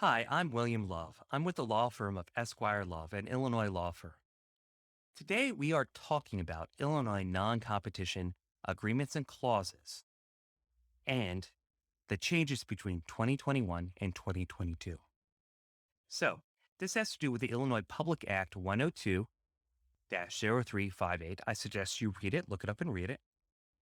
Hi, I'm William Love. I'm with the law firm of Esquire Love, an Illinois law firm. Today, we are talking about Illinois non competition agreements and clauses and the changes between 2021 and 2022. So, this has to do with the Illinois Public Act 102 0358. I suggest you read it, look it up and read it,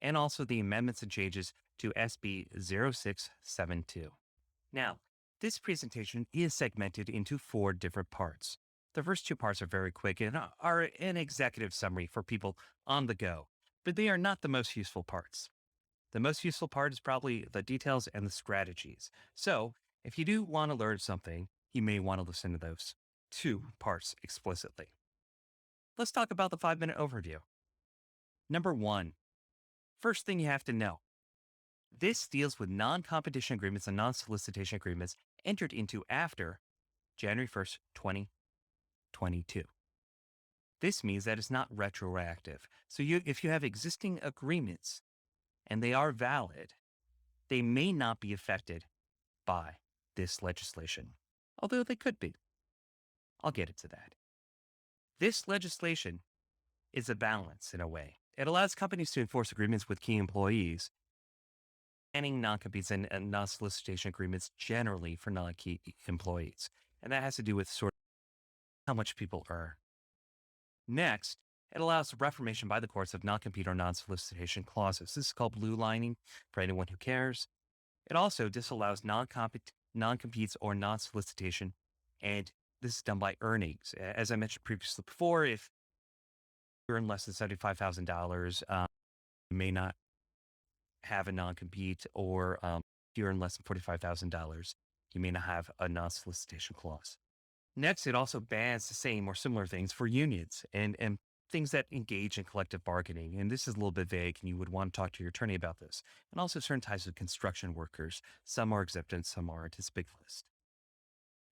and also the amendments and changes to SB 0672. Now, this presentation is segmented into four different parts. The first two parts are very quick and are an executive summary for people on the go, but they are not the most useful parts. The most useful part is probably the details and the strategies. So, if you do want to learn something, you may want to listen to those two parts explicitly. Let's talk about the 5-minute overview. Number one, first thing you have to know. This deals with non competition agreements and non solicitation agreements entered into after January 1st, 2022. This means that it's not retroactive. So if you have existing agreements and they are valid, they may not be affected by this legislation, although they could be. I'll get into that. This legislation is a balance in a way. It allows companies to enforce agreements with key employees, banning non-competes and non-solicitation agreements generally for non-key employees. And that has to do with sort of how much people earn. Next, it allows reformation by the courts of non-compete or non-solicitation clauses. This is called blue lining for anyone who cares. It also disallows non-competes or non-solicitation, and this is done by earnings. As I mentioned previously before, if you earn less than $75,000, you may not have a non-compete, or if you earn less than $45,000, you may not have a non-solicitation clause. Next, it also bans the same or similar things for unions and things that engage in collective bargaining. And this is a little bit vague, and you would want to talk to your attorney about this. And also certain types of construction workers. Some are exempt and some aren't. It's a big list.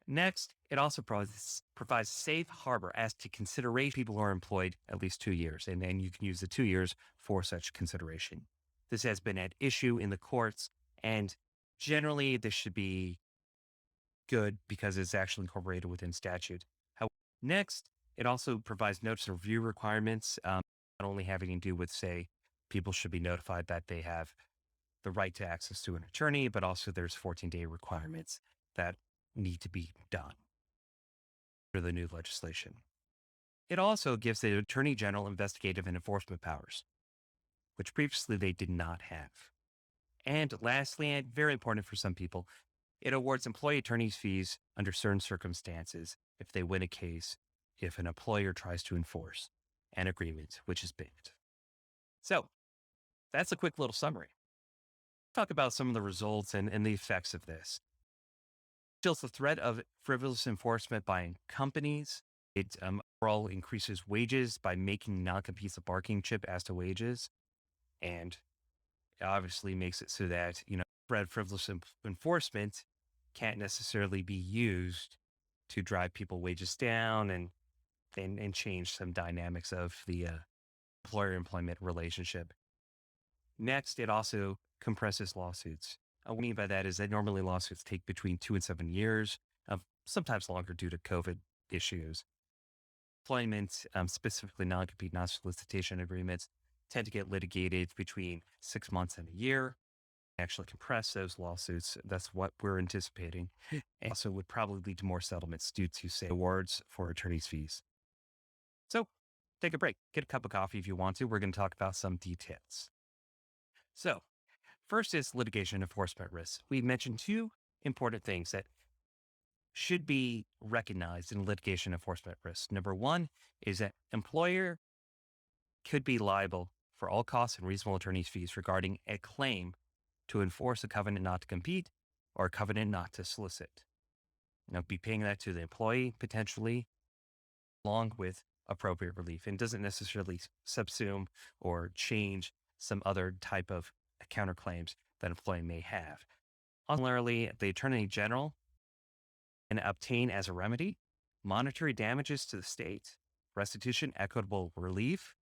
Next, it also provides safe harbor as to consideration people who are employed at least 2 years. And then you can use the 2 years for such consideration. This has been at issue in the courts, and generally this should be good because it's actually incorporated within statute. Next, it also provides notice and review requirements, not only having to do with, say, people should be notified that they have the right to access to an attorney, but also there's 14-day requirements that need to be done for the new legislation. It also gives the Attorney General investigative and enforcement powers, which previously they did not have. And lastly, and very important for some people, it awards employee attorney's fees under certain circumstances if they win a case, if an employer tries to enforce an agreement which is banned. So that's a quick little summary. Talk about some of the results and the effects of this. Still, the threat of frivolous enforcement by companies. It overall increases wages by making non-competes a bargaining chip as to wages, and it obviously makes it so that frivolous enforcement can't necessarily be used to drive people wages down and change some dynamics of the employer-employment relationship. Next, it also compresses lawsuits. What I mean by that is that normally lawsuits take between 2 and 7 years, sometimes longer due to COVID issues. Employment, specifically non-compete, non-solicitation agreements, tend to get litigated between 6 months and a year. Actually compress those lawsuits. That's what we're anticipating. And also would probably lead to more settlements due to, say, awards for attorney's fees. So take a break, get a cup of coffee if you want to. We're going to talk about some details. So first is litigation enforcement risks. We mentioned two important things that should be recognized in litigation enforcement risks. Number one is that employer could be liable for all costs and reasonable attorney's fees regarding a claim to enforce a covenant not to compete or a covenant not to solicit. Be paying that to the employee potentially, along with appropriate relief, and doesn't necessarily subsume or change some other type of counterclaims that employee may have. Similarly, the Attorney General can obtain as a remedy monetary damages to the state, restitution, equitable relief,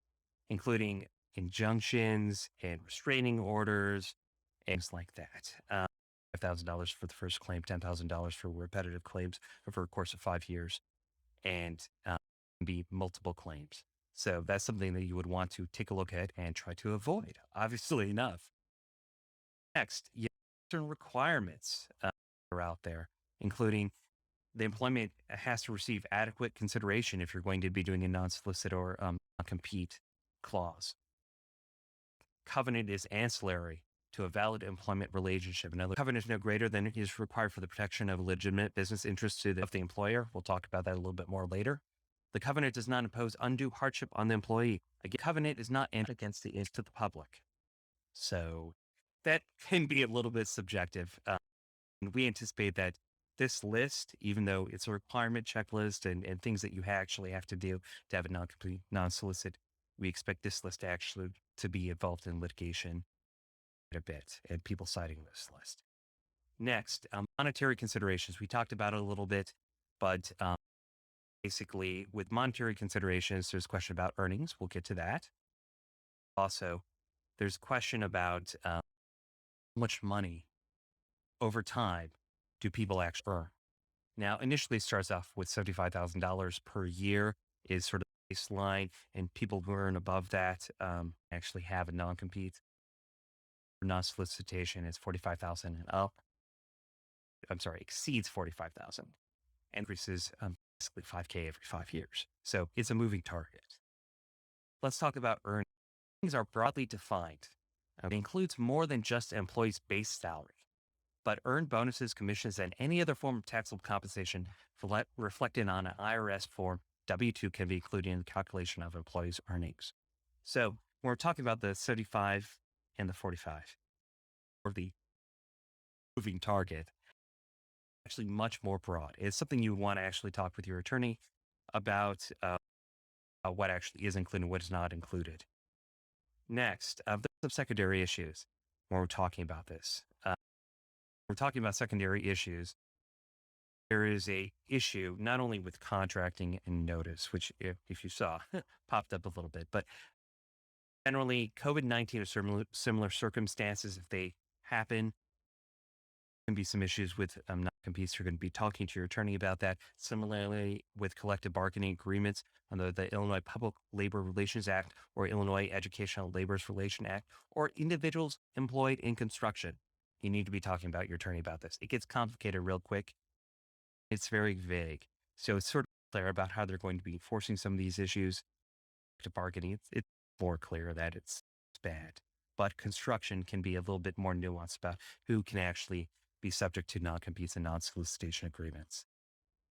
including injunctions and restraining orders, things like that. $5,000 for the first claim, $10,000 for repetitive claims over a course of 5 years, and be multiple claims. So that's something that you would want to take a look at and try to avoid, obviously enough. Next, you have certain requirements are out there, including the employment has to receive adequate consideration if you're going to be doing a non-solicit or compete clause. Covenant is ancillary to a valid employment relationship. Another covenant is no greater than is required for the protection of legitimate business interests of the employer. We'll talk about that a little bit more later. The covenant does not impose undue hardship on the employee. Again, covenant is not against the interest of the public. So that can be a little bit subjective. We anticipate that this list, even though it's a requirement checklist and things that you actually have to do to have a non-complete, non-solicit, we expect this list actually to be involved in litigation a bit and people citing this list. Next, monetary considerations. We talked about it a little bit, but basically with monetary considerations, there's a question about earnings. We'll get to that. Also, there's a question about how much money over time do people actually earn. Now, initially it starts off with $75,000 per year is sort of the baseline, and people who earn above that actually have a non-compete. Non-solicitation is 45,000 and up. I'm sorry, exceeds 45,000. Increases basically 5K every 5 years. So it's a moving target. Let's talk about earnings. Earnings are broadly defined. It includes more than just an employee's base salary, but earned bonuses, commissions, and any other form of taxable compensation reflected on an IRS form W-2 can be included in the calculation of employees' earnings. So when we're talking about the 35 and the 45, or the moving target, actually much more broad. It's something you want to actually talk with your attorney about what actually is included and what is not included. Next, there's some secondary issues when we're talking about this. We're talking about secondary issues. There is a issue not only with contracting and notice, which if you saw popped up a little bit, but generally COVID-19 or similar circumstances, if they happen, can be some issues with non-competes. You're going to be talking to your attorney about that. Similarly, with collective bargaining agreements under the Illinois Public Labor Relations Act or Illinois Educational Laborers Relation Act, or individuals employed in construction. You need to be talking about your attorney about this. It gets complicated real quick. It's very vague. So it's sort of clear about how they're going to be enforcing some of these issues. To bargaining, it's more clear that it's bad. But construction can be a little bit more nuanced about who can actually be subject to non-competes and non-solicitation agreements.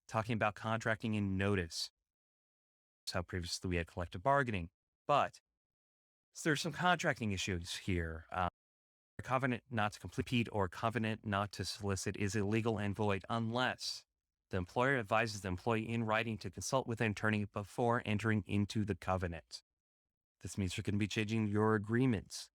Talking about contracting and notice. So previously we had collective bargaining, but there's some contracting issues here. A covenant not to compete or covenant not to solicit is illegal and void unless the employer advises the employee in writing to consult with an attorney before entering into the covenant. This means you're going to be changing your agreements.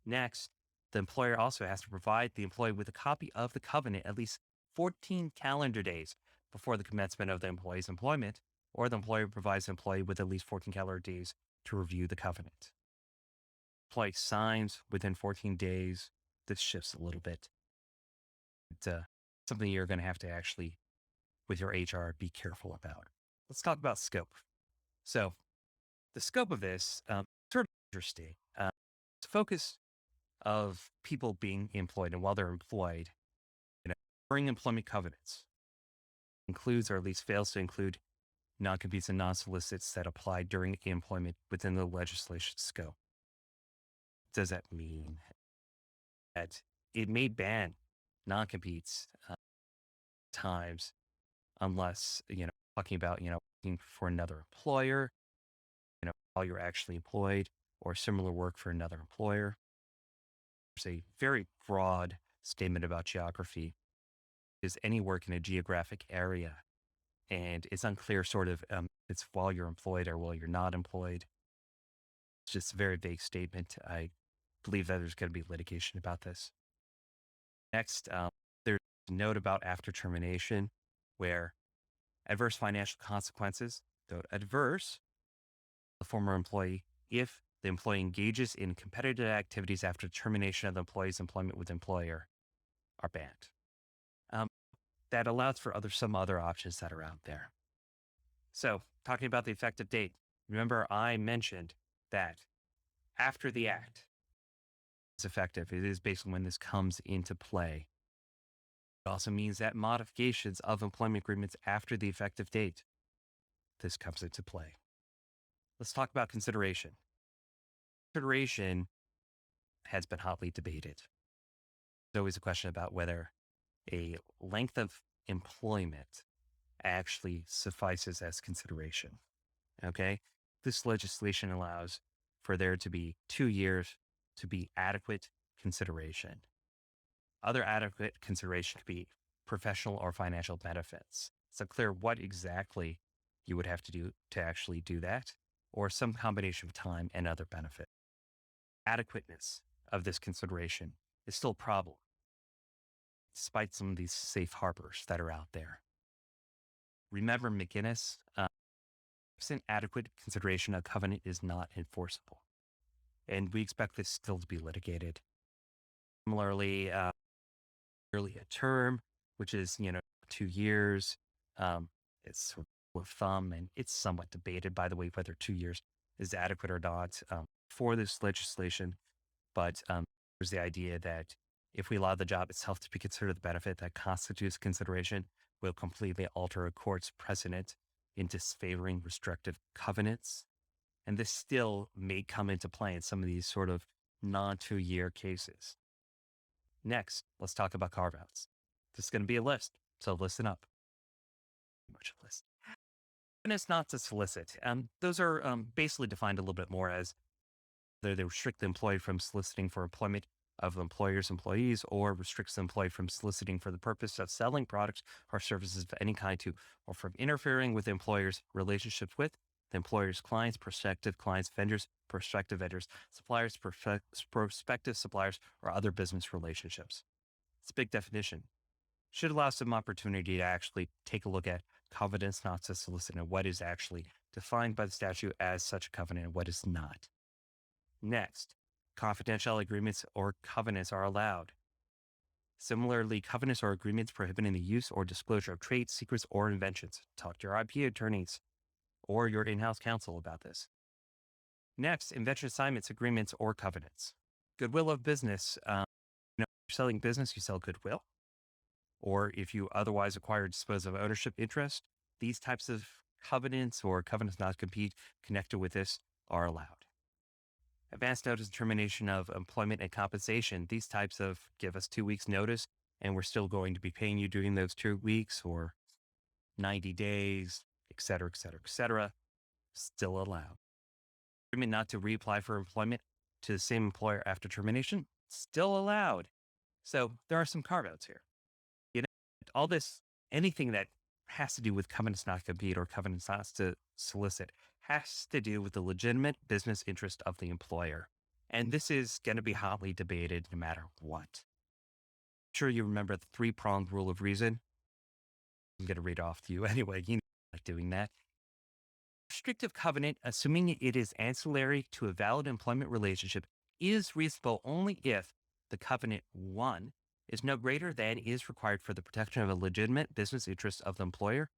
Next, the employer also has to provide the employee with a copy of the covenant at least 14 calendar days before the commencement of the employee's employment, or the employer provides the employee with at least 14 calendar days to review the covenant. Employee signs within 14 days. This shifts a little bit. It's something you're going to have to actually, with your HR, be careful about. Let's talk about scope. So the scope of this is sort of interesting. It's focus of people being employed, and while they're employed, during employment covenants includes or at least fails to include non-competes and non-solicits that apply during employment within the legislation scope. Does that mean that it may ban non-competes times unless, talking about, working for another employer, while you're actually employed, or similar work for another employer? There's a very broad statement about geography. Is any work in a geographic area, and it's unclear sort of it's while you're employed or while you're not employed. It's just a very vague statement. I believe that there's going to be litigation about this. Next, there's a note about after termination where adverse financial consequences, though adverse, the former employee, if the employee engages in competitive activities after termination of the employee's employment with the employer. are banned. Um, that allows for some other options that are out there. So, talking about the effective date, remember I mentioned that after the act is effective, it is basically when this comes into play. It also means that modifications of employment agreements after the effective date, this comes into play. Let's talk about consideration. Consideration has been hotly debated. There's always a question about whether a length of employment actually suffices as consideration. Okay. This legislation allows for there to be 2 years to be adequate consideration. Other adequate consideration could be professional or financial benefits. It's unclear what exactly you would have to do to actually do that, or some combination of time and other benefit. Adequateness of this consideration is still a problem, despite some of these safe harbors that are out there. Remember McGinnis, absent adequate consideration, a covenant is not enforceable. And we expect this still to be litigated. Similarly, nearly a term, which is, 2 years. It's sort of a thumb, and it's somewhat debated, by the way, whether 2 years is adequate or not for this legislation. But there's the idea that if we allow the job itself to be considered the benefit that constitutes consideration, will completely alter a court's precedent in disfavoring restrictive covenants. And this still may come into play in some of these sort of non-2-year cases. Next, let's talk about carve-outs. This is going to be a list, so listen up. Much a list. And it's not to solicit. Those are basically defined a little bit more as whether they restrict the employee from soliciting for employment of the employer's employees or restricts the employee from soliciting for the purpose of selling products or services of any kind to, or from interfering with the employer's relationships with the employer's clients, prospective clients, vendors, prospective vendors, suppliers, prospective suppliers, or other business relationships. It's a big definition. Should allow some opportunity to actually take a look at covenants not to solicit and what is actually defined by the statute as such a covenant and what is not. Next, confidential agreements or covenants are allowed. Similarly, covenants or agreements prohibiting the use or disclosure of trade secrets or inventions. Talk to your IP attorneys or your in-house counsel about this. Next, invention assignments, agreements, or covenants. Goodwill of business. You're selling business, you sell goodwill. Or if you otherwise acquire or dispose of ownership interest, these types of covenants or covenants not to compete connected with this are allowed. Advance notice and termination of employment and compensation. These types of give us 2 weeks notice and we're still going to be paying you during those 2 weeks or 90 days, et cetera, et cetera, et cetera, still allowed. Agreement not to reapply for employment to the same employer after termination, still allowed. So there are some carve-outs here. All this, anything that has to do with covenants not to compete or covenants not to solicit has to do with the legitimate business interest of the employer. And this is going to be hotly debated no matter what. I'm sure you remember the 3-pronged rule of reason. I'm going to read off to you anyway. You know, like doing that. Restrictive covenant, assuming it is ancillary to a valid employment relationship, is reasonable only if the covenant 1 is no greater than is required for the protection of a legitimate business interest of the employer.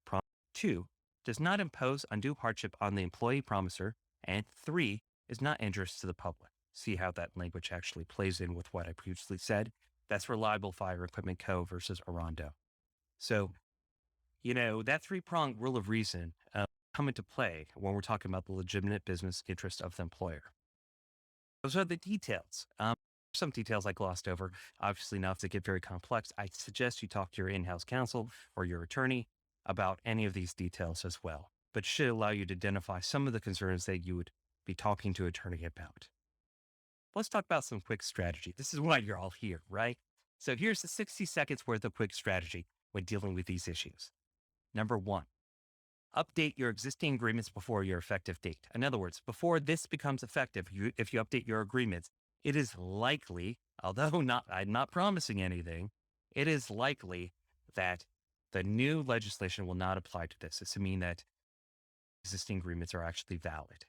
Prong 2 does not impose undue hardship on the employee promisor, and 3 is not injurious to the public. See how that language actually plays in with what I previously said. That's Reliable Fire Equipment Co. versus Arando. So, that 3-pronged rule of reason come into play when we're talking about the legitimate business interest of the employer. Those are the details. Some details I glossed over, obviously enough to get very complex. I suggest you talk to your in-house counsel or your attorney about any of these details as well, but should allow you to identify some of the concerns that you would be talking to an attorney about. Let's talk about some quick strategy. This is why you're all here, right? So here's the 60 seconds worth of quick strategy when dealing with these issues. Number 1, update your existing agreements before your effective date. In other words, before this becomes effective, if you update your agreements, it is likely, although I'm not promising anything, it is likely that the new legislation will not apply to this, assuming that existing agreements are actually valid.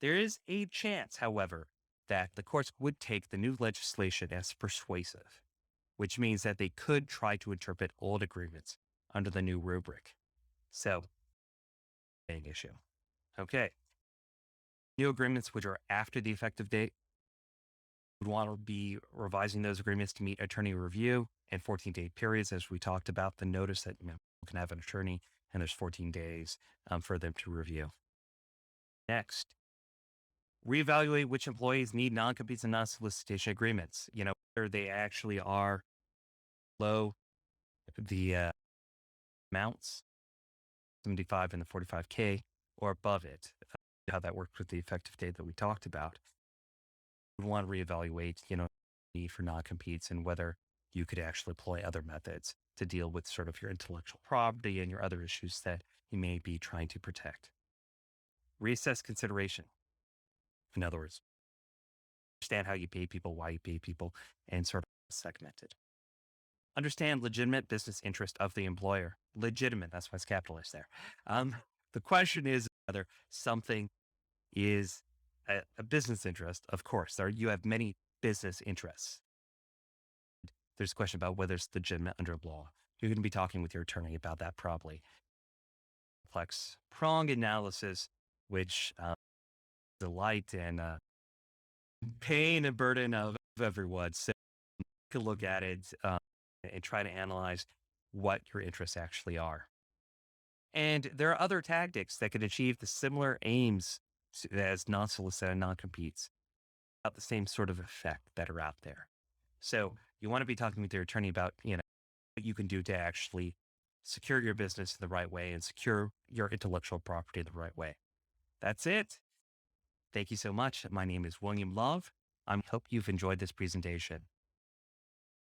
There is a chance, however, that the courts would take the new legislation as persuasive. which means that they could try to interpret old agreements under the new rubric. So, big issue. Okay. New agreements which are after the effective date would want to be revising those agreements to meet attorney review and 14-day periods, as we talked about. The notice that you can have an attorney, and there's 14 days for them to review. Next, reevaluate which employees need non-competes and non-solicitation agreements. Whether they actually are below the amounts, 75 and the 45K, or above it. How that works with the effective date that we talked about. We want to reevaluate, need for non-competes and whether you could actually employ other methods to deal with sort of your intellectual property and your other issues that you may be trying to protect. Reassess consideration. In other words, understand how you pay people, why you pay people, and sort of segment it. Understand legitimate business interest of the employer. Legitimate, that's why it's capitalized there. The question is whether something is a business interest. Of course, you have many business interests. There's a question about whether it's legitimate under law. You're going to be talking with your attorney about that probably. Complex prong analysis, which delight and pain and burden of everyone. So you can look at it and try to analyze what your interests actually are. And there are other tactics that can achieve the similar aims as non-solicit and non-competes, about the same sort of effect that are out there. So you want to be talking with your attorney about, what you can do to actually secure your business in the right way and secure your intellectual property the right way. That's it. Thank you so much. My name is William Love. I hope you've enjoyed this presentation.